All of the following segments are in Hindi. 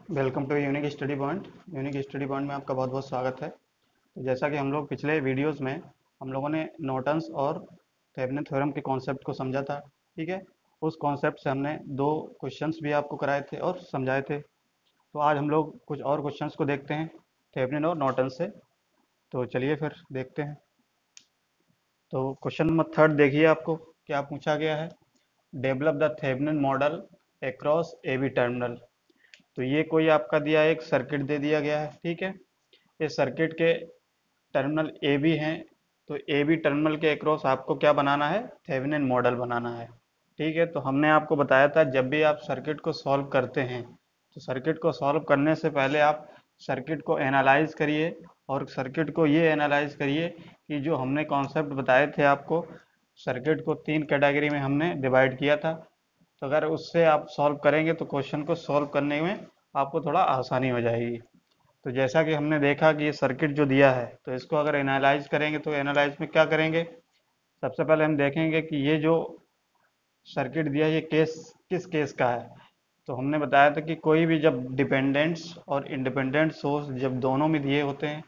Welcome to unique study point. Unique study point में आपका बहुत बहुत स्वागत है। तो जैसा कि हम लोग पिछले वीडियोस में हम लोगों ने नॉर्टन्स और थेवेनिन थ्योरम के कॉन्सेप्ट को समझा था। ठीक है, उस कॉन्सेप्ट से हमने दो क्वेश्चंस भी आपको कराए थे और समझाए थे। तो आज हम लोग कुछ और क्वेश्चंस को देखते हैं थेवेनिन और नॉर्टन से। तो चलिए फिर देखते हैं। तो क्वेश्चन नंबर 3 देखिए, आपको क्या पूछा गया है। Develop the Thevenin model across A B terminal. तो ये कोई आपका दिया एक सर्किट दे दिया गया है। ठीक है, इस सर्किट के टर्मिनल ए बी हैं। तो ए बी टर्मिनल के अक्रॉस आपको क्या बनाना है, थेवेनिन मॉडल बनाना है। ठीक है, तो हमने आपको बताया था जब भी आप सर्किट को सॉल्व करते हैं तो सर्किट को सॉल्व करने से पहले आप सर्किट को एनालाइज करिए और सर्किट को ये एनालाइज करिए कि जो हमने कॉन्सेप्ट बताए थे आपको, सर्किट को 3 कैटेगरी में हमने डिवाइड किया था। तो अगर उससे आप सॉल्व करेंगे तो क्वेश्चन को सॉल्व करने में आपको थोड़ा आसानी हो जाएगी। तो जैसा कि हमने देखा कि ये सर्किट जो दिया है तो इसको अगर एनालाइज करेंगे तो एनालाइज में क्या करेंगे, सबसे पहले हम देखेंगे कि ये जो सर्किट दिया है ये केस किस केस का है। तो हमने बताया था कि कोई भी जब डिपेंडेंट्स और इंडिपेंडेंट सोर्स जब दोनों में दिए होते हैं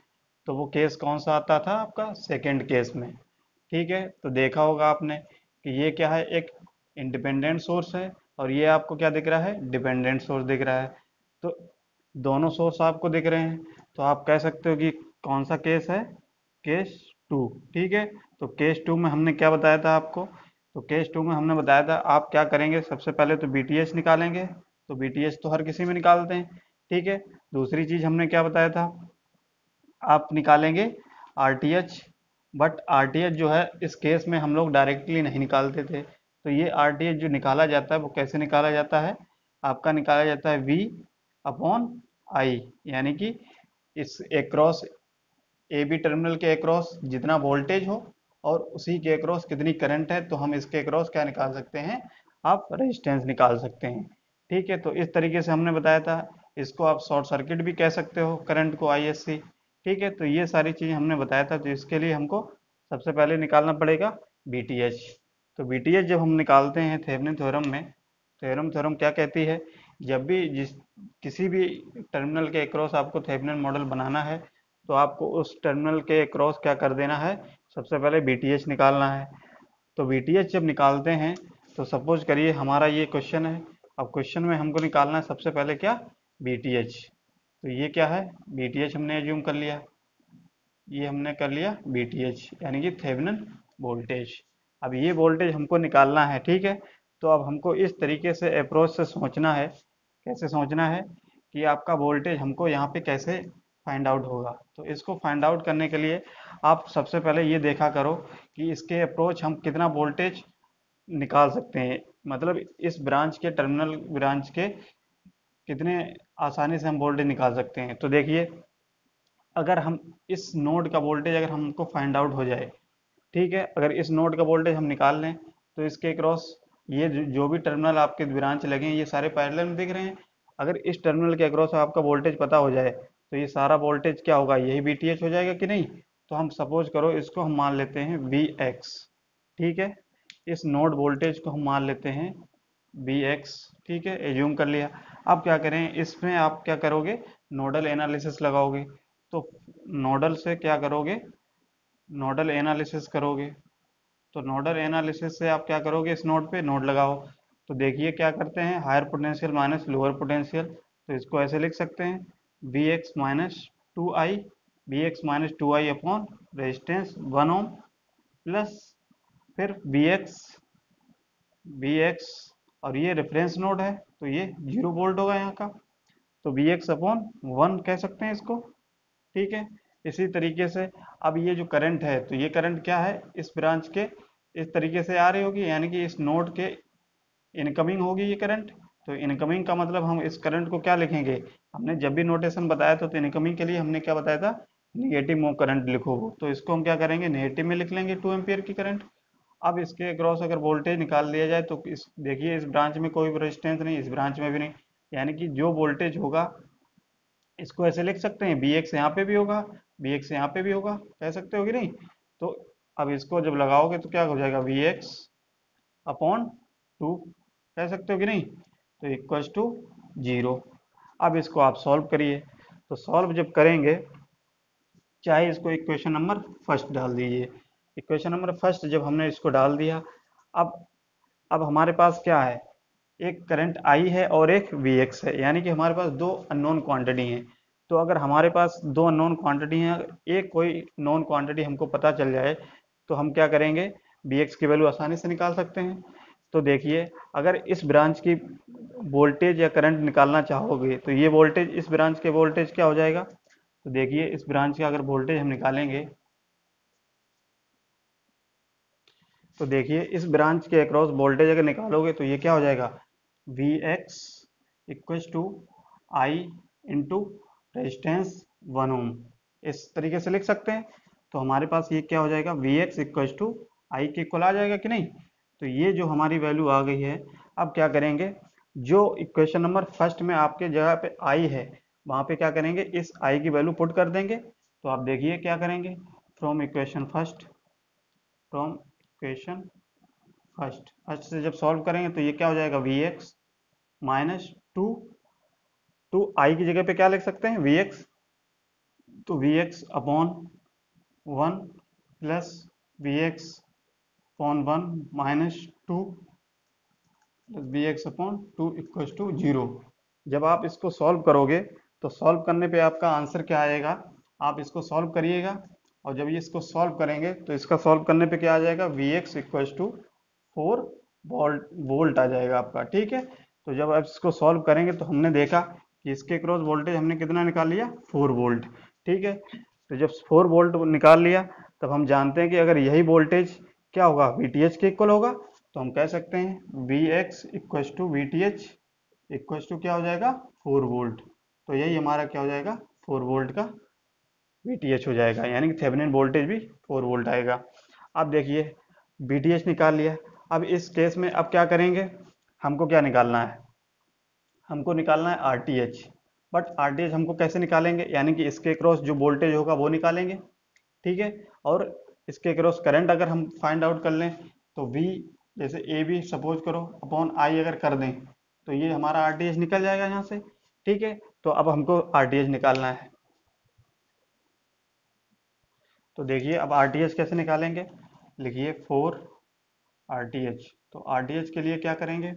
तो वो केस कौन सा आता था, आपका सेकेंड केस में। ठीक है, तो देखा होगा आपने कि ये क्या है, एक इंडिपेंडेंट सोर्स है और ये आपको क्या दिख रहा है, डिपेंडेंट सोर्स दिख रहा है। तो दोनों सोर्स आपको दिख रहे हैं, तो आप कह सकते हो कि कौन सा केस है, केस टू। ठीक है, तो केस टू में हमने क्या बताया था आपको, तो केस टू में हमने बताया था आप क्या करेंगे, सबसे पहले तो बीटीएच निकालेंगे। तो बीटीएच तो हर किसी में निकालते हैं। ठीक है, दूसरी चीज हमने क्या बताया था, आप निकालेंगे आरटीएच। बट आरटीएच जो है इस केस में हम लोग डायरेक्टली नहीं निकालते थे। तो ये आरटीएच जो निकाला जाता है वो कैसे निकाला जाता है, आपका निकाला जाता है वी अपॉन आई। यानी कि इस एक्रॉस ए बी टर्मिनल के अक्रॉस जितना वोल्टेज हो और उसी के अक्रॉस कितनी करंट है, तो हम इसके अक्रॉस क्या निकाल सकते हैं, आप रेजिस्टेंस निकाल सकते हैं। ठीक है, तो इस तरीके से हमने बताया था। इसको आप शॉर्ट सर्किट भी कह सकते हो, करंट को आईएससी। ठीक है, तो ये सारी चीज़ हमने बताया था। तो इसके लिए हमको सबसे पहले निकालना पड़ेगा बीटीएच। तो बीटीएच जब हम निकालते हैं थेवेनिन थ्योरम में, थ्योरम थ्योरम क्या कहती है, जब भी किसी भी टर्मिनल के अक्रॉस आपको थेवेनिन मॉडल बनाना है तो आपको उस टर्मिनल के क्रॉस क्या कर देना है, सबसे पहले बीटीएच निकालना है। तो बीटीएच जब निकालते हैं तो सपोज करिए हमारा ये क्वेश्चन है। अब क्वेश्चन में हमको निकालना है सबसे पहले क्या, बीटीएच। तो ये क्या है, बीटीएच हमने एज्यूम कर लिया, ये हमने कर लिया बीटीएच यानी कि थेवेनिन वोल्टेज। अब ये वोल्टेज हमको निकालना है। ठीक है, तो अब हमको इस तरीके से अप्रोच से सोचना है। कैसे सोचना है कि आपका वोल्टेज हमको यहाँ पे कैसे फाइंड आउट होगा। तो इसको फाइंड आउट करने के लिए आप सबसे पहले ये देखा करो कि इसके अप्रोच हम कितना वोल्टेज निकाल सकते हैं, मतलब इस ब्रांच के टर्मिनल ब्रांच के कितने आसानी से हम वोल्टेज निकाल सकते हैं। तो देखिए, अगर हम इस नोड का वोल्टेज अगर हमको फाइंड आउट हो जाए, ठीक है, अगर इस नोड का वोल्टेज हम निकाल लें तो इसके क्रॉस ये जो भी टर्मिनल आपके ब्रांच लगे हैं ये सारे पैरेलल में दिख रहे हैं। अगर इस टर्मिनल के अक्रॉस आपका वोल्टेज पता हो जाए तो ये सारा वोल्टेज क्या होगा, यही बीटीएच हो जाएगा कि नहीं। तो हम सपोज करो इसको हम मान लेते हैं वी एक्स। ठीक है, इस नोड वोल्टेज को हम मान लेते हैं वी एक्स। ठीक है, एज्यूम कर लिया। अब क्या करें, इसमें आप क्या करोगे, नोडल एनालिसिस लगाओगे। तो नोडल से क्या करोगे, नोडल एनालिसिस करोगे। तो नोडल एनालिसिस से आप क्या करोगे, इस नोड पे नोड लगाओ। तो देखिए क्या करते हैं, higher potential minus lower potential. तो इसको ऐसे लिख सकते हैं V X minus two I, V X minus two I upon resistance 1 ohm plus फिर वी एक्स और ये रेफरेंस नोड है तो ये 0 वोल्ट होगा यहाँ का। तो वी एक्स अपॉन 1 कह सकते हैं इसको। ठीक है, इसी तरीके से अब ये जो करंट है तो ये करंट क्या है, इस ब्रांच के इस तरीके से आ रही होगी, यानी कि इस नोड के इनकमिंग होगी ये करंट। तो इनकमिंग का मतलब हम इस करंट को क्या लिखेंगे, हमने जब भी नोटेशन बताया था तो इनकमिंग के लिए हमने क्या बताया था, निगेटिव करंट लिखो। तो इसको हम क्या करेंगे, नेगेटिव में लिख लेंगे 2 एम्पियर की करंट। अब इसके अक्रॉस अगर वोल्टेज निकाल लिया जाए तो इस देखिए इस ब्रांच में कोई रेजिस्टेंस नहीं, इस ब्रांच में भी नहीं, यानी कि जो वोल्टेज होगा इसको ऐसे लिख सकते हैं बी एक्स यहाँ पे भी होगा, बी एक्स यहाँ पे भी होगा, कह सकते हो कि नहीं। तो अब इसको जब लगाओगे तो क्या हो जाएगा, वी एक्स अपॉन 2, कह सकते हो कि नहीं। तो इक्वल्स टू 0। अब इसको आप सॉल्व करिए। तो सॉल्व जब करेंगे, चाहे इसको इक्वेशन नंबर फर्स्ट डाल दीजिए। इक्वेशन नंबर फर्स्ट जब हमने इसको डाल दिया, अब अब हमारे पास क्या है, एक करंट आई है और एक वी एक्स है, यानी कि हमारे पास दो अननोन क्वांटिटी हैं। तो अगर हमारे पास दो अननोन क्वांटिटी हैं, एक कोई नॉन क्वांटिटी हमको पता चल जाए, तो हम क्या करेंगे, वी एक्स की वैल्यू आसानी से निकाल सकते हैं। तो देखिए, अगर इस ब्रांच की वोल्टेज या करंट निकालना चाहोगे, तो ये वोल्टेज, इस ब्रांच के वोल्टेज क्या हो जाएगा। तो देखिए, इस ब्रांच का अगर वोल्टेज हम निकालेंगे, तो देखिए इस ब्रांच के अक्रॉस वोल्टेज अगर निकालोगे तो ये क्या हो जाएगा, V X equals to I into resistance 1 ohm. इस तरीके से लिख सकते हैं। तो हमारे पास ये क्या हो जाएगा, वी एक्स इक्वस टू आई के इक्वल आ जाएगा कि नहीं। तो ये जो हमारी वैल्यू आ गई है, अब क्या करेंगे, जो इक्वेशन नंबर फर्स्ट में आपके जगह पे आई है, वहाँ पे क्या करेंगे, इस आई की वैल्यू पुट कर देंगे। तो आप देखिए क्या करेंगे, from equation first, from equation first first से जब सॉल्व करेंगे तो ये क्या हो जाएगा, V X minus two, two I की जगह पे क्या लिख सकते हैं, वी एक्स। तो V X upon 1 plus V X upon 1 minus 2 plus V X upon 2 equals to 0। जब आप इसको सॉल्व करोगे, तो सॉल्व करने पे आपका आंसर क्या आएगा, आप इसको सॉल्व करिएगा। और जब ये इसको सॉल्व करेंगे, तो इसका सॉल्व करने पे क्या आ जाएगा, V X equals to 4 volt volt आ जाएगा आपका। ठीक है। तो जब आप इसको सॉल्व करेंगे, तो हमने देखा कि इसके क्रॉस वोल्टेज हमने कितना निकाल लिया, 4 वोल्ट। ठीक है। तो जब 4 वोल्ट निकाल लिया, तब हम जानते हैं कि अगर यही वोल्टेज क्या होगा, वी टी एच के इक्वल होगा। तो हम कह सकते हैं V X equals to V T H equals to क्या हो जाएगा, 4 वोल्ट। तो यही हमारा क्या हो जाएगा, 4 वोल्ट का वी टी एच हो जाएगा, यानी कि थेवेनिन वोल्टेज भी 4 वोल्ट आएगा। अब देखिए, वी टी एच निकाल लिया। अब इस केस में अब क्या करेंगे, हमको क्या निकालना है, हमको निकालना है R T H. But are T H हमको कैसे निकालेंगे, यानी कि इसके क्रॉस जो वोल्टेज होगा वो निकालेंगे। ठीक है। और इसके क्रॉस करंट अगर हम फाइंड आउट कर लें, तो वी, जैसे ए बी सपोज करो, अपॉन आई अगर कर दें, तो ये हमारा आर टी एच निकल जाएगा यहाँ से। ठीक है। तो अब हमको आर टी एच निकालना है। तो देखिए, अब आर टी एच कैसे निकालेंगे, लिखिए 4 RTH। तो आर टी एच के लिए क्या करेंगे,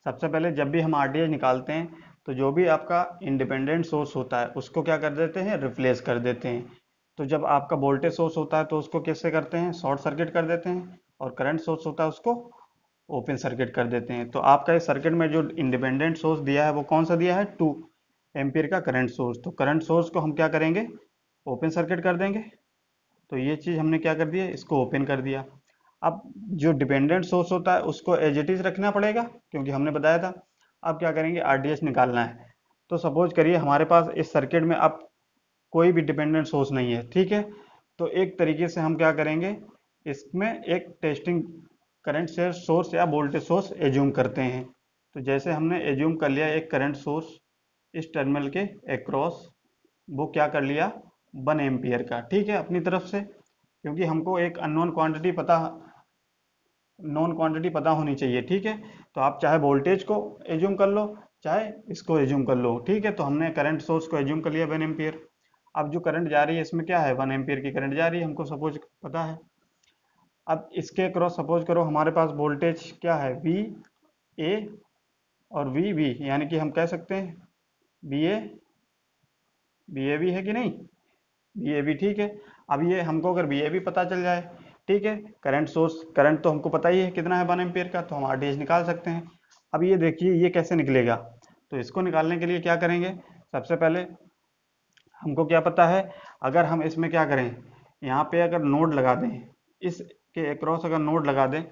सबसे पहले जब भी हम आर टी एच निकालते हैं, तो जो भी आपका इंडिपेंडेंट सोर्स होता है उसको क्या कर देते हैं, रिप्लेस कर देते हैं। तो जब आपका वोल्टेज सोर्स होता है, तो उसको कैसे करते हैं, शॉर्ट सर्किट कर देते हैं। और करंट सोर्स होता है, उसको ओपन सर्किट कर देते हैं। तो आपका इस सर्किट में जो इंडिपेंडेंट सोर्स दिया है, वो कौन सा दिया है, 2 एम्पियर का करंट सोर्स। तो करंट सोर्स को हम क्या करेंगे, ओपन सर्किट कर देंगे। तो ये चीज़ हमने क्या कर दिया, इसको ओपन कर दिया। अब जो डिपेंडेंट सोर्स होता है उसको एज इट इज रखना पड़ेगा, क्योंकि हमने बताया था। अब क्या करेंगे, आरडीएस निकालना है। तो सपोज करिए हमारे पास इस सर्किट में अब कोई भी डिपेंडेंट सोर्स नहीं है। ठीक है। तो एक तरीके से हम क्या करेंगे, इसमें एक टेस्टिंग करंट से सोर्स या वोल्टेज सोर्स एज्यूम करते हैं। तो जैसे हमने एज्यूम कर लिया एक करंट सोर्स इस टर्मिनल के अक्रॉस, वो क्या कर लिया, 1 एम्पियर का। ठीक है, अपनी तरफ से, क्योंकि हमको एक अननोन क्वांटिटी पता, नॉन क्वांटिटी पता होनी चाहिए। ठीक है। तो आप चाहे वोल्टेज को एज्यूम कर लो, चाहे इसको एज्यूम कर लो। ठीक है। तो हमने करंट सोर्स को एज्यूम कर लिया 1 एम्पियर। अब जो करंट जा रही है इसमें क्या है, 1 एम्पियर की करंट जा रही है, हमको सपोज पता है। अब इसके क्रॉस सपोज करो हमारे पास वोल्टेज क्या है, वी ए और वी बी, यानी कि हम कह सकते हैं बी ए बी है कि नहीं, बी ए बी। ठीक है। अब ये हमको अगर बी ए बी पता चल जाए, ठीक है, करंट सोर्स, करंट तो हमको पता ही है कितना है, 1 एम्पियर का, तो हम आरटीएच निकाल सकते हैं। अब ये देखिए ये कैसे निकलेगा। तो इसको निकालने के लिए क्या करेंगे, सबसे पहले हमको क्या पता है, अगर हम इसमें क्या करें, यहाँ पे अगर नोड लगा दें, इसके अक्रॉस अगर नोड लगा दें,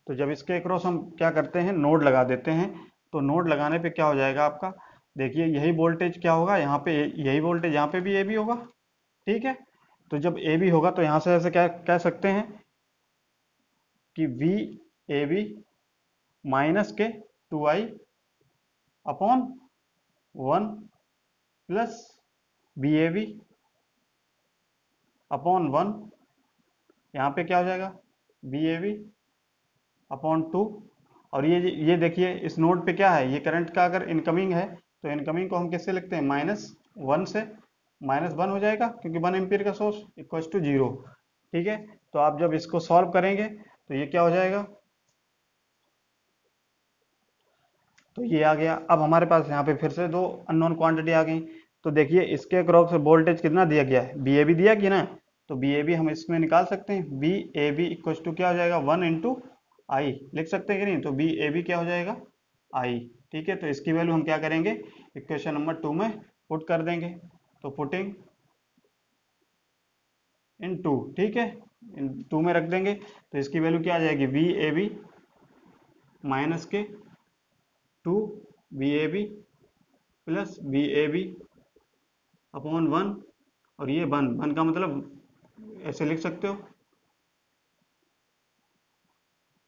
तो जब इसके अक्रॉस हम क्या करते हैं, नोड लगा देते हैं, तो नोड लगाने पे क्या हो जाएगा आपका, देखिए यही वोल्टेज क्या होगा यहाँ पे, यही वोल्टेज यहाँ पे भी ए बी होगा। ठीक है। तो जब ए बी होगा, तो यहाँ से ऐसे क्या कह सकते हैं कि वी ए बी माइनस के 2I upon 1 plus V A B upon 1, यहाँ पे क्या हो जाएगा, बी ए बी अपॉन 2 और ये देखिए इस नोड पे क्या है, ये करंट का अगर इनकमिंग है तो इनकमिंग को हम किससे लिखते हैं, -1 से, -1 हो जाएगा क्योंकि 1 एम्पियर का सोर्स इक्वल टू 0। ठीक है, तो आप जब इसको सॉल्व करेंगे तो ये क्या हो जाएगा, तो ये आ गया। अब हमारे पास यहाँ पे फिर से दो अननोन क्वांटिटी आ गई। तो देखिए इसके अक्रॉस वोल्टेज कितना दिया गया है, बी ए बी दिया कि ना, तो बी ए बी हम इसमें निकाल सकते हैं। V A B equal to क्या हो जाएगा, 1 इंटू आई लिख सकते हैं कि नहीं, तो बी ए बी क्या हो जाएगा, आई। ठीक है, तो इसकी वैल्यू हम क्या करेंगे, इक्वेशन नंबर 2 में पुट कर देंगे। तो पुटिंग इन 2, ठीक है, इन 2 में रख देंगे तो इसकी वैल्यू क्या आ जाएगी, बी ए बी माइनस के 2 V A B plus V A B upon 1, और ये 1 का मतलब ऐसे लिख सकते हो,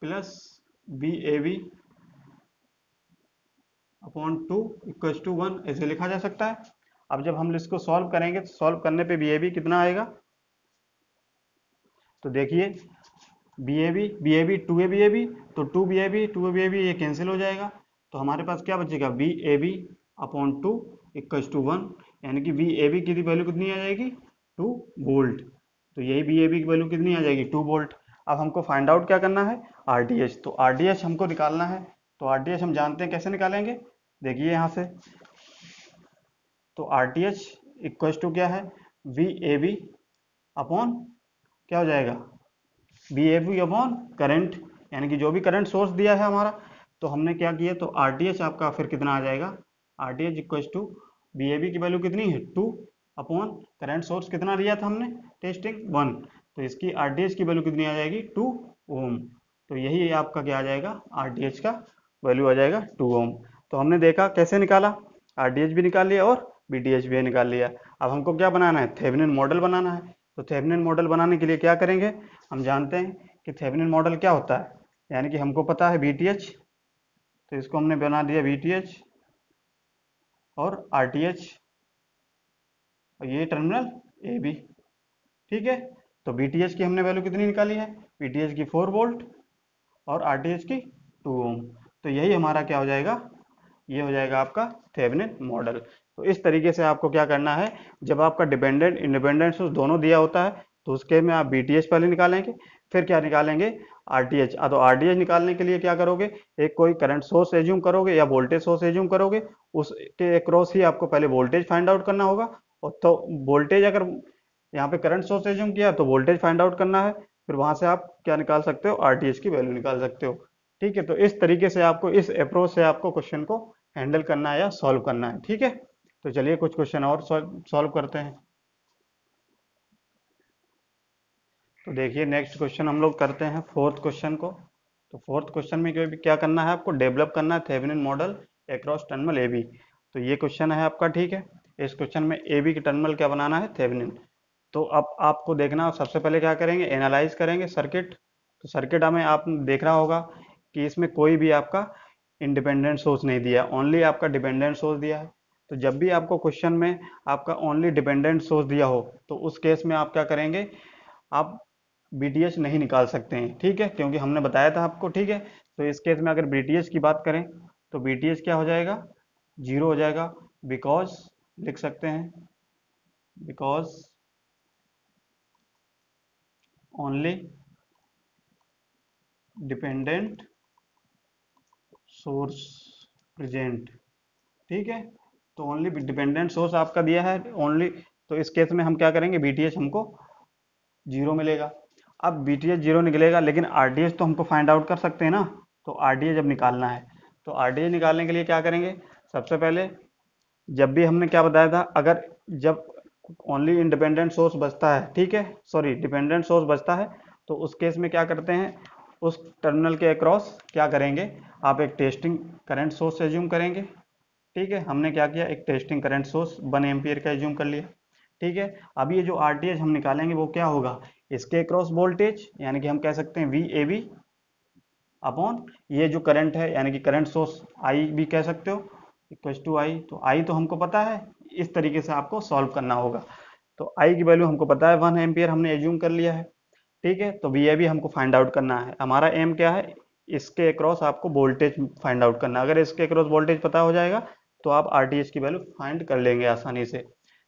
plus V A B upon 2 equal to 1 ऐसे लिखा जा सकता है। अब जब हम इसको सॉल्व करेंगे तो सॉल्व करने पे बी ए बी कितना आएगा, तो देखिए V A B 2 A B A B, तो 2 V A B 2 V A B ये कैंसिल हो जाएगा, तो हमारे पास क्या बचेगा, V A B upon 2 equal to 1, यानी कि बी ए बी की वैल्यू कितनी आ जाएगी, 2 वोल्ट। तो यही बी ए बी की वैल्यू कितनी आ जाएगी, 2 वोल्ट। अब हमको फाइंड आउट क्या करना है, आर टी एच, तो आर टी एच हमको निकालना है। तो आर टी एच हम जानते हैं कैसे निकालेंगे, देखिए यहाँ से, तो R T H equal to क्या है, वी ए बी अपॉन क्या हो जाएगा, V A B upon current, यानी कि जो भी करंट सोर्स दिया है हमारा, तो हमने क्या किया, तो आर टी एच आपका फिर कितना आ जाएगा, R T H equal to V A B की वैल्यू कितनी है, 2 अपॉन करंट सोर्स कितना दिया था हमने, टेस्टिंग 1, तो इसकी आर टी एच की वैल्यू कितनी आ जाएगी, 2 ओम। तो यही आपका क्या आ जाएगा, आर टी एच का वैल्यू आ जाएगा 2 ओम। तो हमने देखा कैसे निकाला, आर टी एच भी निकाल लिया और बी टी एच भी निकाल लिया। अब हमको क्या बनाना है, थेवेनिन मॉडल बनाना है। तो थेवेनिन मॉडल बनाने के लिए क्या करेंगे, हम जानते हैं कि थेवेनिन मॉडल क्या होता है, यानी कि हमको पता है वी टी एच, तो इसको हमने बना दिया वी टी एच और आर टी एच, और ये टर्मिनल ए बी। ठीक है, तो वी टी एच की हमने वैल्यू कितनी निकाली है, वी टी एच की 4 वोल्ट और आर टी एच की 2 ओम। तो यही हमारा क्या हो जाएगा, ये हो जाएगा आपका थेवेनिन मॉडल। तो इस तरीके से आपको क्या करना है, जब आपका डिपेंडेंट इंडिपेंडेंट सोर्स दोनों दिया होता है तो उसके में आप बी टी एच पहले निकालेंगे, फिर क्या निकालेंगे, आर टी एच। तो आर टी एच निकालने के लिए क्या करोगे, एक कोई करंट सोर्स एज्यूम करोगे या वोल्टेज सोर्स एज्यूम करोगे, उसके अक्रॉस ही आपको पहले वोल्टेज फाइंड आउट करना होगा। और तो वोल्टेज अगर यहाँ पे करंट सोर्स एज्यूम किया तो वोल्टेज फाइंड आउट करना है, फिर वहां से आप क्या निकाल सकते हो, आर टी एच की वैल्यू निकाल सकते हो। ठीक है, तो इस तरीके से आपको, इस अप्रोच से आपको क्वेश्चन को हैंडल करना है या सॉल्व करना है। ठीक है, तो चलिए कुछ क्वेश्चन और सॉल्व करते हैं। तो देखिए नेक्स्ट क्वेश्चन हम लोग करते हैं फोर्थ क्वेश्चन को। तो फोर्थ क्वेश्चन में क्या करना है, आपको डेवलप करना है Thevenin model across terminal A B. तो ये क्वेश्चन है आपका, ठीक है। इस क्वेश्चन में ए बी की टर्मिनल क्या बनाना है, थेवेनिन। तो अब आपको देखना, सबसे पहले क्या करेंगे, एनालाइज करेंगे सर्किट। तो सर्किट हमें आप देख रहा होगा कि इसमें कोई भी आपका इंडिपेंडेंट सोर्स नहीं दिया, ओनली आपका डिपेंडेंट सोर्स दिया है। तो जब भी आपको क्वेश्चन में आपका ओनली डिपेंडेंट सोर्स दिया हो तो उस केस में आप क्या करेंगे, आप बीटीएच नहीं निकाल सकते हैं। ठीक है, क्योंकि हमने बताया था आपको। ठीक है, तो इस केस में अगर बीटीएच की बात करें तो बीटीएच क्या हो जाएगा, 0 हो जाएगा, बिकॉज लिख सकते हैं, because only dependent source present. ठीक है, तो ओनली डिपेंडेंट सोर्स आपका दिया है ओनली, तो इस केस में हम क्या करेंगे, बीटीएच हमको 0 मिलेगा। अब बीटीएच 0 निकलेगा, लेकिन आरटीएच तो हमको फाइंड आउट कर सकते हैं ना। तो आरटीएच जब निकालना है तो आरटीएच निकालने के लिए क्या करेंगे, सबसे पहले जब भी हमने क्या बताया था, अगर जब ओनली इंडिपेंडेंट सोर्स बचता है, ठीक है, सॉरी डिपेंडेंट सोर्स बचता है, तो उस केस में क्या करते हैं, उस टर्मिनल के अक्रॉस क्या करेंगे, आप एक टेस्टिंग करंट सोर्स एज्यूम करेंगे। ठीक है, हमने क्या किया, एक टेस्टिंग करंट सोर्स 1 एम्पियर का एज्यूम कर लिया। ठीक है, अब ये जो आरटीएच हम निकालेंगे वो क्या होगा, इसके क्रॉस वोल्टेज, यानी कि हम कह सकते हैं वी ए बी अपॉन ये जो करंट है, यानी कि करंट सोर्स आई भी कह सकते हो, इक्वल टू आई। तो आई तो हमको पता है, इस तरीके से आपको सॉल्व करना होगा। तो आई की वैल्यू हमको पता है 1 एम्पियर, हमने एज्यूम कर लिया है। ठीक है, तो वी ए बी हमको फाइंड आउट करना है। हमारा एम क्या है, इसके अक्रॉस आपको वोल्टेज फाइंड आउट करना है। अगर इसके अक्रॉस वोल्टेज पता हो जाएगा तो आप आरटीएच की वैल्यू फाइंड कर लेंगे आसानी से।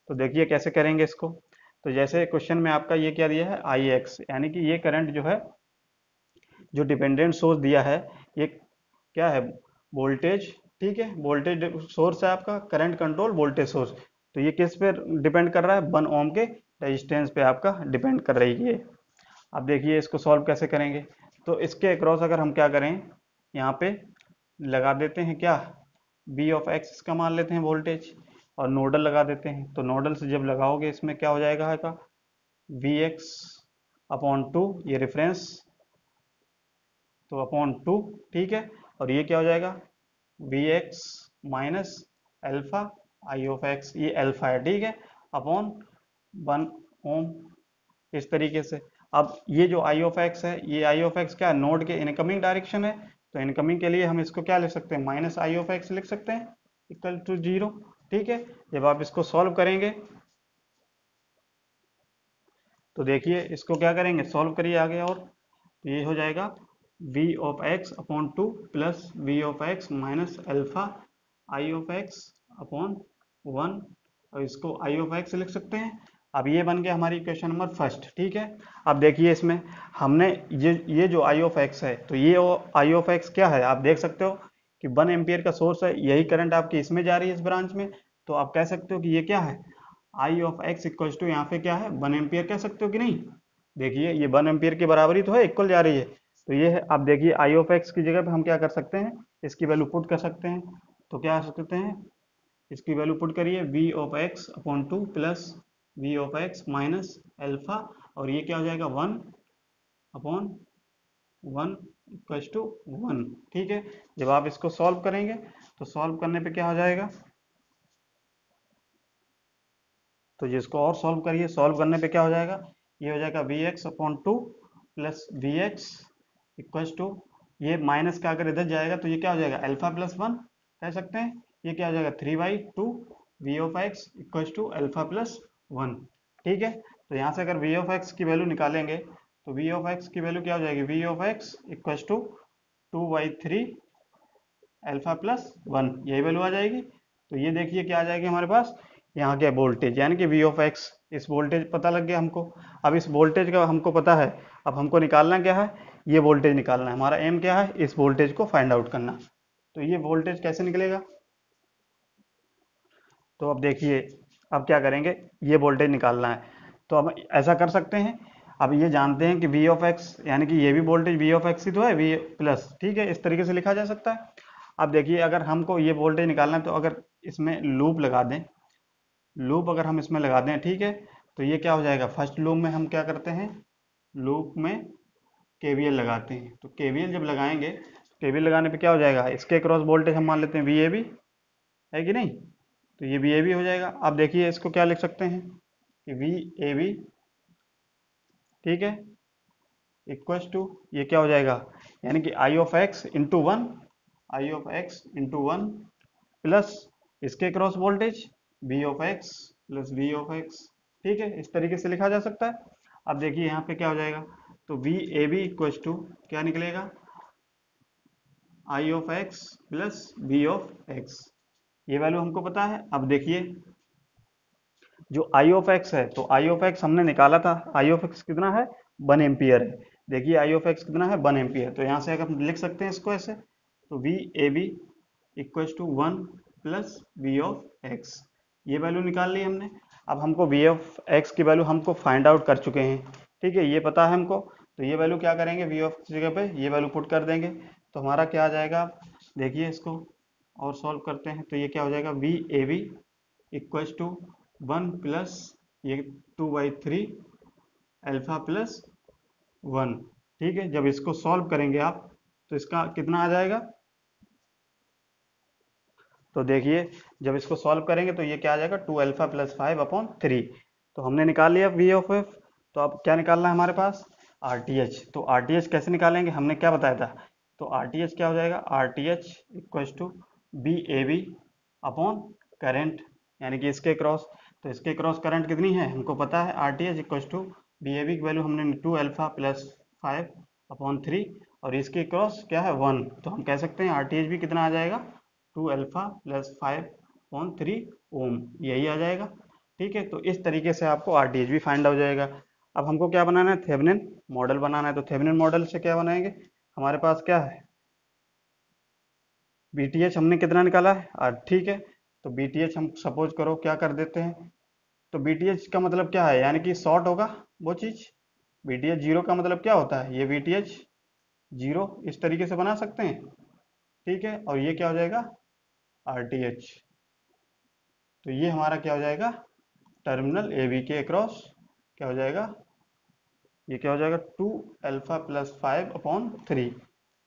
तो देखिए कैसे करेंगे इसको। तो जैसे क्वेश्चन में आपका ये क्या दिया है, आई एक्स, यानी कि ये करंट जो है, जो डिपेंडेंट सोर्स दिया है, ये क्या है, वोल्टेज, ठीक है, वोल्टेज सोर्स है आपका, करंट कंट्रोल वोल्टेज सोर्स। तो ये किस पे डिपेंड कर रहा है, 1 ओम के रेजिस्टेंस पे आपका डिपेंड कर रही है। अब देखिए इसको सॉल्व कैसे करेंगे। तो इसके अक्रॉस अगर हम क्या करें, यहाँ पे लगा देते हैं क्या, बी ऑफ एक्स इसका मान लेते हैं वोल्टेज, और नोडल लगा देते हैं। तो नोडल से जब लगाओगे इसमें क्या हो जाएगा आपका, वी एक्स अपॉन 2, ये रेफरेंस, तो अपॉन 2, ठीक है, और ये क्या हो जाएगा, V X minus alpha I of X, ये एल्फा है, ठीक है, अपॉन 1 ओम, इस तरीके से। अब ये जो आई ऑफ एक्स है, ये आई ऑफ एक्स क्या है, नोड के इनकमिंग डायरेक्शन है। तो इनकमिंग के लिए हम इसको क्या लिख सकते हैं, माइनस आई ऑफ एक्स लिख सकते हैं, इक्वल टू 0, ठीक है। जब आप इसको सॉल्व करेंगे तो देखिए इसको क्या करेंगे, सॉल्व करिए आगे, और तो ये हो जाएगा v of x upon 2 plus V of X minus alpha I of X upon 1, और इसको आई ऑफ एक्स लिख सकते हैं। अब ये बन गया हमारी इक्वेशन नंबर फर्स्ट, ठीक है। अब देखिए इसमें हमने ये जो आई ऑफ एक्स है, तो ये आई ऑफ एक्स क्या है, आप देख सकते हो कि 1 एम्पियर का सोर्स है, यही करंट आपकी इसमें जा रही है, इस ब्रांच में। तो आप कह सकते हो कि ये क्या है, I of X equal to यहाँ पे क्या है, 1 एम्पियर कह सकते हो कि नहीं। देखिए ये 1 एम्पियर के बराबर ही तो है, इक्वल जा रही है। तो ये है, अब देखिए आई ऑफ एक्स की जगह पे हम क्या कर सकते हैं, इसकी वैल्यू पुट कर सकते हैं। तो क्या कर सकते हैं, इसकी वैल्यू पुट करिए, V of X upon 2 plus V of X minus alpha, और ये क्या हो जाएगा, 1 अपॉन 1 इक्वल टू 1, ठीक है। जब आप इसको सॉल्व करेंगे तो सॉल्व करने पे क्या हो जाएगा, तो जिसको और सॉल्व करिए, सॉल्व करने पे क्या हो जाएगा, ये हो जाएगा V X upon 2 plus V X equal to, ये माइनस का अगर इधर जाएगा तो ये क्या हो जाएगा, अल्फा प्लस 1 कह सकते हैं। ये क्या हो जाएगा, 3/2 V of X equal to alpha plus 1, ठीक है। तो यहाँ से अगर वी ऑफ एक्स की वैल्यू निकालेंगे तो वी ऑफ एक्स की वैल्यू क्या हो जाएगी, V of X equal to 2/3 alpha plus 1, यही वैल्यू आ जाएगी। तो ये देखिए क्या आ जाएगी हमारे पास, यहाँ क्या वोल्टेज, यानी कि वी ऑफ एक्स, इस वोल्टेज पता लग गया हमको। अब इस वोल्टेज का हमको पता है, अब हमको निकालना क्या है, ये वोल्टेज निकालना है, हमारा एम क्या है, इस वोल्टेज को फाइंड आउट करना। तो ये वोल्टेज कैसे निकलेगा, तो अब देखिए अब क्या करेंगे, ये वोल्टेज निकालना है। तो अब ऐसा कर सकते हैं, अब ये जानते हैं कि वी ऑफ एक्स, यानी कि ये भी वोल्टेज वी ऑफ एक्स ही तो है, वी प्लस, ठीक है, इस तरीके से लिखा जा सकता है। अब देखिए अगर हमको ये वोल्टेज निकालना है तो अगर इसमें लूप लगा दें, लूप अगर हम इसमें लगा दें, ठीक है, तो ये क्या हो जाएगा, फर्स्ट लूप में हम क्या करते हैं, लूप में केवीएल लगाते हैं। तो केवीएल जब लगाएंगे, केवीएल लगाने पे क्या हो जाएगा, इसके क्रॉस वोल्टेज हम मान लेते हैं वी ए बी, है कि नहीं। तो ये वी ए बी हो जाएगा। अब देखिए इसको क्या लिख सकते हैं कि वी ए बी, ठीक है, इक्वल्स टू, ये क्या हो जाएगा, यानी कि I of X into 1, I of X into 1 plus इसके cross voltage V of X plus V of X, ठीक है, इस तरीके से लिखा जा सकता है। अब देखिए यहाँ पे क्या हो जाएगा, तो V A B equals to क्या निकलेगा, I of X plus V of X, ये वैल्यू हमको पता है। अब देखिए जो आई ऑफ एक्स है, तो आई ऑफ एक्स हमने निकाला था, आई ऑफ एक्स कितना है, 1 एम्पियर है। देखिए आई ऑफ एक्स कितना है, 1 एम्पियर। तो यहाँ से अगर हम लिख सकते हैं इसको ऐसे, तो V A B equals to 1 plus V of X, ये वैल्यू निकाल ली हमने। अब हमको वी ऑफ एक्स की वैल्यू हमको फाइंड आउट कर चुके हैं, ठीक है, ये पता है हमको। तो ये वैल्यू क्या करेंगे, वी ऑफ की जगह पे ये वैल्यू पुट कर देंगे। तो हमारा क्या आ जाएगा, देखिए इसको और सॉल्व करते हैं। तो ये क्या हो जाएगा, V A B equals to 1 plus ये 2/3 अल्फा प्लस 1, ठीक है। जब इसको सॉल्व करेंगे आप तो इसका कितना आ जाएगा, तो देखिए जब इसको सॉल्व करेंगे तो ये क्या आ जाएगा, 2 अल्फा प्लस 5/3। तो हमने निकाल लिया वी ऑफ एफ। तो अब क्या निकालना है हमारे पास, आर टी एच। तो आर टी एच कैसे निकालेंगे, हमने क्या बताया था। तो आर टी एच क्या हो जाएगा, R T H equals to V A B upon current, यानी कि इसके क्रॉस। तो इसके क्रॉस करंट कितनी है हमको पता है, R T H equals to V A B की वैल्यू हमने 2 अल्फा प्लस 5/3, और इसके क्रॉस क्या है 1, तो हम कह सकते हैं RTH भी कितना आ जाएगा 2 अल्फा प्लस 5/3 ओम, यही आ जाएगा। ठीक है, तो इस तरीके से आपको RTH भी फाइंड हो जाएगा। अब हमको क्या बनाना है, थेवेनिन मॉडल बनाना है। तो थेवेनिन मॉडल से क्या बनाएंगे, हमारे पास क्या है BTH हमने कितना निकाला है 8, ठीक है। तो BTH हम सपोज करो क्या कर देते हैं, तो BTH का मतलब क्या है, यानी कि शॉर्ट होगा वो चीज। BTH जीरो का मतलब क्या होता है, ये BTH जीरो इस तरीके से बना सकते हैं, ठीक है। और ये क्या हो जाएगा RTH, तो ये हमारा क्या हो जाएगा टर्मिनल AB के अक्रॉस क्या हो जाएगा, ये क्या हो जाएगा 2 अल्फा प्लस 5/3।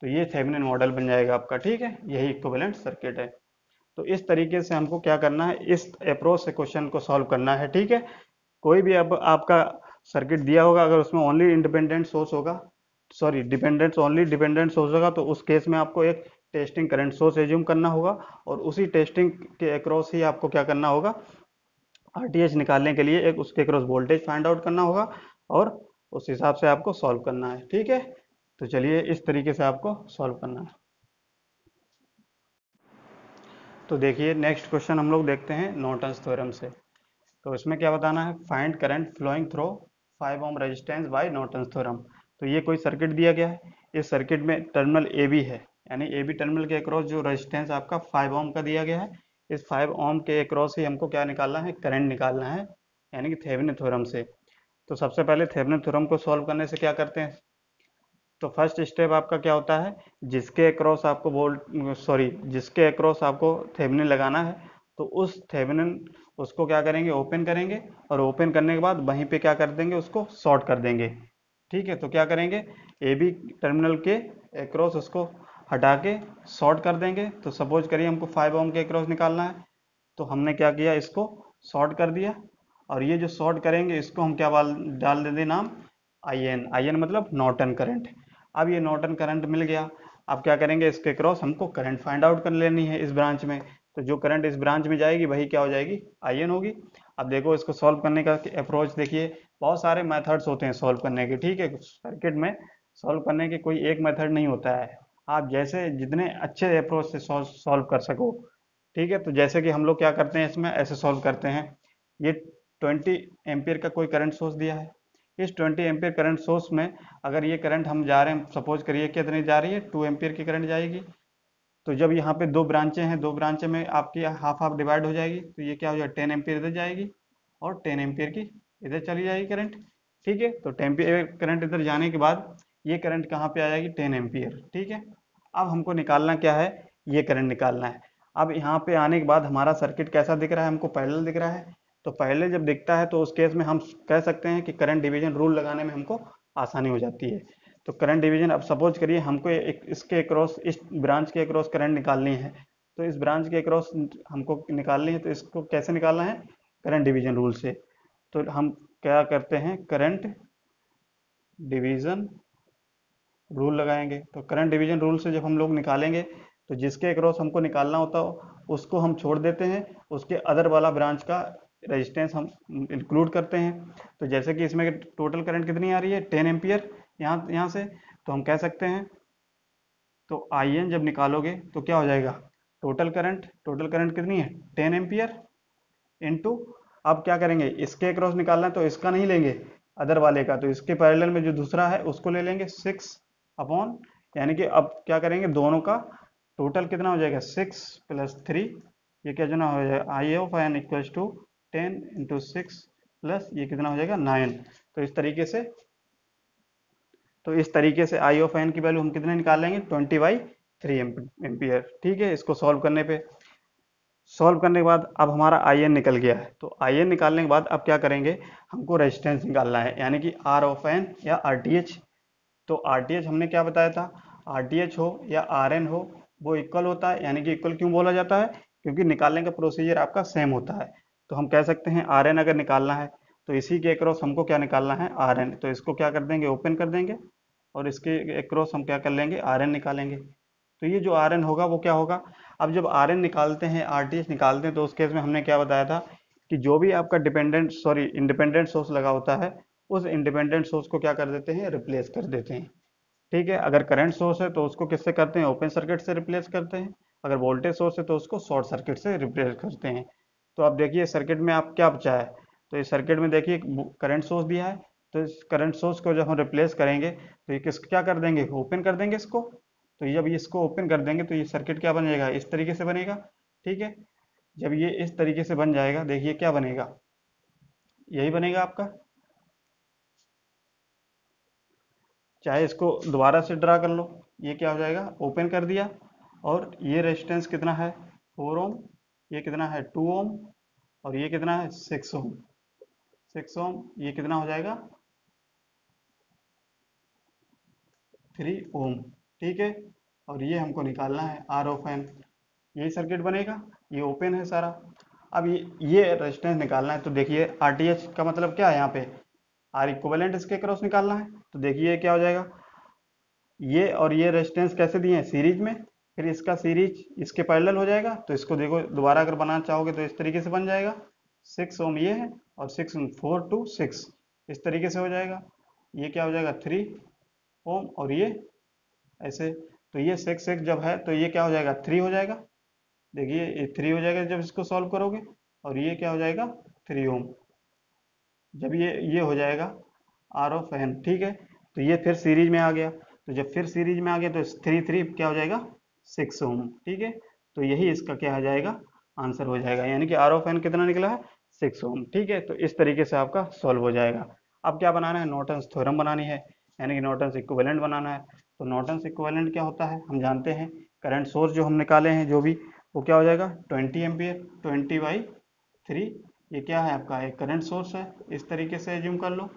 तो ये थेवेनिन मॉडल बन जाएगा आपका, ठीक है, यही इक्विवेलेंट सर्किट है। तो इस तरीके से हमको क्या करना है, इस अप्रोच से क्वेश्चन को सॉल्व करना है, ठीक है। कोई भी अब आपका सर्किट दिया होगा, अगर उसमें ओनली इंडिपेंडेंट सोर्स होगा, sorry dependent only dependent source होगा, तो उस केस में आपको एक टेस्टिंग करंट सोर्स एज्यूम करना होगा, और उसी टेस्टिंग के अक्रॉस ही आपको क्या करना होगा, RTH निकालने के लिए एक उसके अक्रॉस वोल्टेज फाइंड आउट करना होगा, और उस हिसाब से आपको सॉल्व करना है, ठीक है। तो चलिए इस तरीके से आपको सॉल्व करना है। तो देखिए नेक्स्ट क्वेश्चन हम लोग देखते हैं नॉर्टन्स थ्योरम से। तो इसमें क्या बताना है, find current flowing through 5 ohm resistance by Norton's theorem. तो ये कोई सर्किट दिया गया है, इस सर्किट में टर्मिनल AB है, यानी AB टर्मिनल के अक्रॉस जो रेजिस्टेंस आपका 5 ओम का दिया गया है, इस 5 ओम के अक्रॉस ही हमको क्या निकालना है, करंट निकालना है, यानी कि थेवेनिन थ्योरम से। तो सबसे पहले थेवेनिन थ्योरम को सॉल्व करने से क्या करते हैं, तो फर्स्ट स्टेप आपका क्या होता है, जिसके अक्रॉस आपको जिसके अक्रॉस आपको थेवेनिन लगाना है, तो उस थेवेनिन उसको क्या करेंगे, ओपन करेंगे, और ओपन करने के बाद वहीं पे क्या कर देंगे, उसको शॉर्ट कर देंगे, ठीक है। तो क्या करेंगे, AB टर्मिनल के अक्रॉस उसको हटा के शॉर्ट कर देंगे। तो सपोज करिए हमको 5 ओम के अक्रॉस निकालना है, तो हमने क्या किया, इसको शॉर्ट कर दिया, और ये जो शॉर्ट करेंगे इसको हम क्या डाल देंगे नाम IN मतलब नॉर्टन करंट। अब ये नॉर्टन करंट मिल गया, अब क्या करेंगे, इसके क्रॉस हमको करंट फाइंड आउट कर लेनी है इस ब्रांच में। तो जो करंट इस ब्रांच में जाएगी वही क्या हो जाएगी, IN होगी। अब देखो इसको सॉल्व करने का अप्रोच देखिए, बहुत सारे मेथड्स होते हैं सॉल्व करने के, ठीक है। सर्किट में सॉल्व करने के कोई एक मेथड नहीं होता है, आप जैसे जितने अच्छे अप्रोच से सॉल्व कर सको, ठीक है। तो जैसे कि हम लोग क्या करते हैं, इसमें ऐसे सॉल्व करते हैं, ये 20 एम्पियर का कोई करंट सोर्स दिया है, इस 20 एम्पियर करंट सोर्स में अगर ये करंट हम जा रहे हैं, सपोज करिए कितनी जा रही है, 2 एम्पियर की करंट जाएगी। तो जब यहाँ पे दो ब्रांचें हैं, दो ब्रांचें में आपकी हाफ हाफ डिवाइड हो जाएगी, तो ये क्या हो जाएगा 10 एम्पियर इधर जाएगी, और 10 एम्पियर की इधर चली जाएगी करंट, ठीक है। तो 10 एम्पियर करंट इधर जाने के बाद ये करंट कहाँ पे आ जाएगी, 10 एम्पियर, ठीक है। अब हमको निकालना क्या है, ये करंट निकालना है। अब यहाँ पे आने के बाद हमारा सर्किट कैसा दिख रहा है, हमको पैरेलल दिख रहा है। तो पैरेलल जब दिखता है तो उस केस में हम कह सकते हैं कि करंट डिवीजन रूल लगाने में हमको आसानी हो जाती है। तो करंट डिवीजन, अब सपोज करिए हमको एक इसके अक्रॉस, इस ब्रांच के अक्रॉस करंट निकालनी है, तो इस ब्रांच के अक्रॉस हमको निकालनी है, तो इसको कैसे निकालना है, करंट डिवीजन रूल से। तो हम क्या करते हैं, करंट डिवीजन रूल लगाएंगे। तो करंट डिवीजन रूल से जब हम लोग निकालेंगे, तो जिसके अक्रॉस हमको निकालना होता हो उसको हम छोड़ देते हैं, उसके अदर वाला ब्रांच का रेजिस्टेंस हम इंक्लूड करते हैं। तो जैसे कि इसमें टोटल करंट कितनी आ रही है, 10 एम्पियर यहाँ से, तो हम कह सकते हैं, तो IN जब निकालोगे तो क्या हो जाएगा, टोटल करंट कितनी है 10 एम्पियर इनटू, अब क्या करेंगे, इसके क्रॉस निकालना है तो इसका नहीं लेंगे, अदर वाले का, तो इसके पैरेलल में जो दूसरा है उसको ले लेंगे 6 अपॉन, यानी कि अब क्या करेंगे, दोनों का टोटल कितना हो जाएगा 6 + 3, ये क्या जो ना हो जाएगा I(n) इक्वल्स टू 10 × 6 प्लस ये कितना हो जाएगा 9। तो इस तरीके से I(n) की वैल्यू हम कितने निकालेंगे, 20/3 एम्पियर, ठीक है। इसको सॉल्व करने के बाद अब हमारा IN निकल गया है। तो IN निकालने के बाद अब क्या करेंगे, हमको रेजिस्टेंस निकालना है, यानी कि R(n) या RTH। तो RTH हमने क्या बताया था, RTH हो या RN हो वो इक्वल होता है, यानी कि इक्वल क्यों बोला जाता है, क्योंकि निकालने का प्रोसीजर आपका सेम होता है। तो हम कह सकते हैं RN अगर निकालना है तो इसी के अक्रॉस हमको क्या निकालना है, RN। तो इसको क्या कर देंगे, ओपन कर देंगे, और इसके अक्रॉस हम क्या कर लेंगे, RN निकालेंगे। तो ये जो RN होगा वो क्या होगा, अब जब RN निकालते हैं, RTH निकालते हैं, तो उस केस में हमने क्या बताया था कि जो भी आपका इंडिपेंडेंट सोर्स लगा होता है, उस इंडिपेंडेंट सोर्स को क्या कर देते हैं, रिप्लेस कर देते हैं, ठीक है। अगर करंट सोर्स है तो उसको किससे करते हैं, ओपन सर्किट से रिप्लेस करते हैं। अगर वोल्टेज सोर्स है तो उसको शॉर्ट सर्किट से रिप्लेस करते हैं। तो अब देखिए सर्किट में आप क्या बचा है, तो इस सर्किट में देखिए करंट सोर्स दिया है, तो इस करंट सोर्स को जब हम रिप्लेस करेंगे तो ये किस क्या कर देंगे, ओपन कर देंगे इसको। तो जब इसको ओपन कर देंगे तो ये सर्किट क्या बन जाएगा, इस तरीके से बनेगा। ठीक है। जब ये इस तरीके से बन जाएगा, देखिए क्या बनेगा, यही बनेगा आपका। चाहे इसको दोबारा से ड्रा कर लो, ये क्या हो जाएगा, ओपन कर दिया। और ये रेजिस्टेंस कितना है, 4 ओम। ये कितना है, 2 ओम। और ये कितना है, 6 ओम। 6 ओम, ये कितना हो जाएगा, 3 ओम। ठीक है। और ये हमको निकालना है आर ऑफ एन। यही सर्किट बनेगा, ये ओपन है सारा। अब ये रेजिस्टेंस निकालना है, तो देखिए आरटीएच का मतलब क्या है, यहाँ पे आर इक्विवेलेंट इसके क्रॉस निकालना है। तो देखिए क्या हो जाएगा, ये और ये रेजिस्टेंस कैसे दिए हैं, सीरीज में। फिर इसका सीरीज इसके पैरेलल हो जाएगा, तो इसको देखो दोबारा अगर बनाना चाहोगे तो इस तरीके से बन जाएगा। 6 ओम ये है, और 4 to 6 इस तरीके से हो जाएगा। ये क्या हो जाएगा, 3 ओम। और ये ऐसे, तो ये 6 जब है तो ये क्या हो जाएगा, 3 हो जाएगा। देखिए ये 3 हो जाएगा जब इसको सॉल्व करोगे। और ये क्या हो जाएगा, 3 ओम। जब ये हो जाएगा आर ऑफ एन। ठीक है। तो ये फिर सीरीज में आ गया, तो जब फिर सीरीज में आ गया तो 3 3 क्या हो जाएगा, 6 ओम। ठीक है। तो यही इसका क्या हो जाएगा, आंसर हो जाएगा, यानी कि आर ऑफ एन कितना निकला है, 6 ओम। ठीक है। तो इस तरीके से आपका सॉल्व हो जाएगा। अब क्या बनाना है, नॉर्टन्स थ्योरम बनानी है, यानी कि नॉर्टन्स इक्विवेलेंट बनाना है। तो नॉर्टन्स इक्विवेलेंट क्या होता है, हम जानते हैं। करंट सोर्स जो हम निकाले हैं जो भी, वो क्या हो जाएगा, 20 एम्पियर, 20/3। ये क्या है आपका, एक करंट सोर्स है, इस तरीके से एज्यूम कर लो।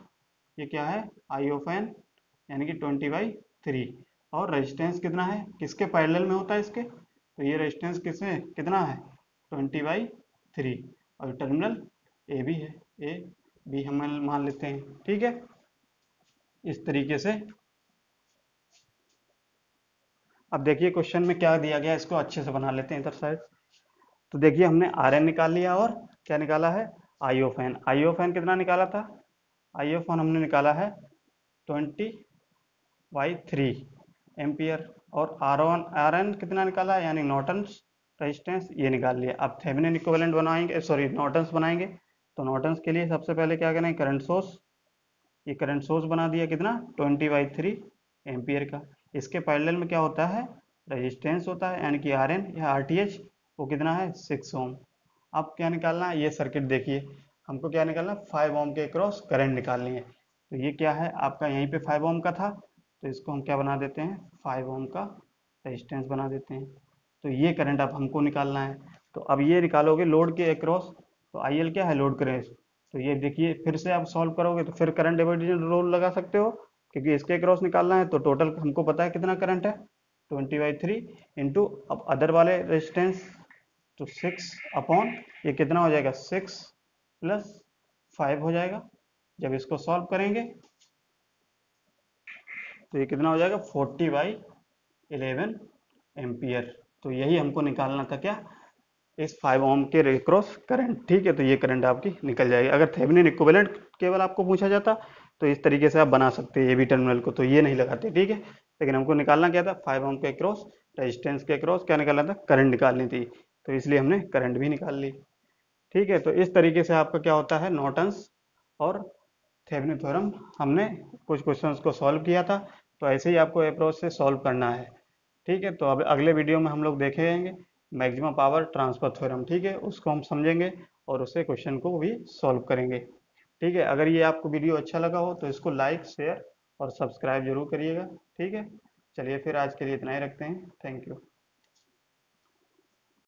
ये क्या है, आई ऑफ एन, यानी कि 20/3। और रेजिस्टेंस कितना है, किसके पैरेलल में होता है इसके, तो ये रेजिस्टेंस किसमें कितना है, 20/3। और टर्मिनल ए भी है, ए बी हम मान लेते हैं। ठीक है। इस तरीके से अब देखिए क्वेश्चन में क्या दिया गया है, इसको अच्छे से बना लेते हैं इधर साइड। तो देखिए हमने आर एन निकाल लिया, और क्या निकाला है, I of N. I of N कितना निकाला था, आई ऑफ एन हमने निकाला है 20/3 एम्पियर। और आर एन कितना निकाला है, यानी नॉर्टन्स रेजिस्टेंस, ये निकाल लिया। अब थेवेनिन इक्विवेलेंट बनाएंगे, सॉरी नॉर्टन्स बनाएंगे। तो नॉर्टन्स के लिए सबसे पहले क्या करें, करंट सोर्स। ये करंट सोर्स बना दिया कितना, 20/3 एम्पियर का। इसके पैरेलल में क्या होता है, रेजिस्टेंस होता है, यानी कि आर एन या आर टी एच, वो कितना है, 6 ओम। अब क्या निकालना है, ये सर्किट देखिए, हमको क्या निकालना है, 5 ओम के क्रॉस करंट निकालनी है। तो ये क्या है आपका, यहीं पे 5 ओम का था, तो इसको हम क्या बना देते हैं, 5 ओम का रेजिस्टेंस बना देते हैं। तो ये करंट अब हमको निकालना है। तो अब ये निकालोगे लोड के अक्रॉस, तो आई एल क्या है, लोड करें। तो ये देखिए फिर से आप सॉल्व करोगे तो फिर करंट डिवाइडेड रूल लगा सकते हो, क्योंकि इसके क्रॉस निकालना है। तो टोटल हमको पता है कितना करंट है, 20/3 इंटू, अब अदर वाले रेजिस्टेंस, तो 6 अपॉन, ये कितना हो जाएगा, 6 + 5 हो जाएगा। जब इसको सॉल्व करेंगे तो ये कितना हो जाएगा, 40/11 एम्पियर। तो यही हमको निकालना था, क्या, इस 5 ओम के क्रॉस करंट। ठीक है। तो ये करंट आपकी निकल जाएगी। अगर थेवेनिन इक्विवेलेंट केवल आपको पूछा जाता तो इस तरीके से आप बना सकते हैं ये भी टर्मिनल को, तो ये नहीं लगाते। ठीक है। लेकिन हमको निकालना क्या था, 5 ओम के क्रॉस रेजिस्टेंस के क्रॉस क्या निकालना था, करंट निकालनी थी। तो इसलिए हमने करंट भी निकाल ली। ठीक है। तो इस तरीके से आपका क्या होता है, नॉर्टन्स और थेवेनिन थ्योरम हमने कुछ क्वेश्चंस को सॉल्व किया था। तो ऐसे ही आपको अप्रोच से सॉल्व करना है। ठीक है। तो अब अगले वीडियो में हम लोग देखेंगे मैक्सिमम पावर ट्रांसफर थ्योरम। ठीक है, उसको हम समझेंगे और उससे क्वेश्चन को भी सॉल्व करेंगे। ठीक है। अगर ये आपको वीडियो अच्छा लगा हो तो इसको लाइक, शेयर और सब्सक्राइब जरूर करिएगा। ठीक है। चलिए फिर आज के लिए इतना ही रखते हैं। Thank you.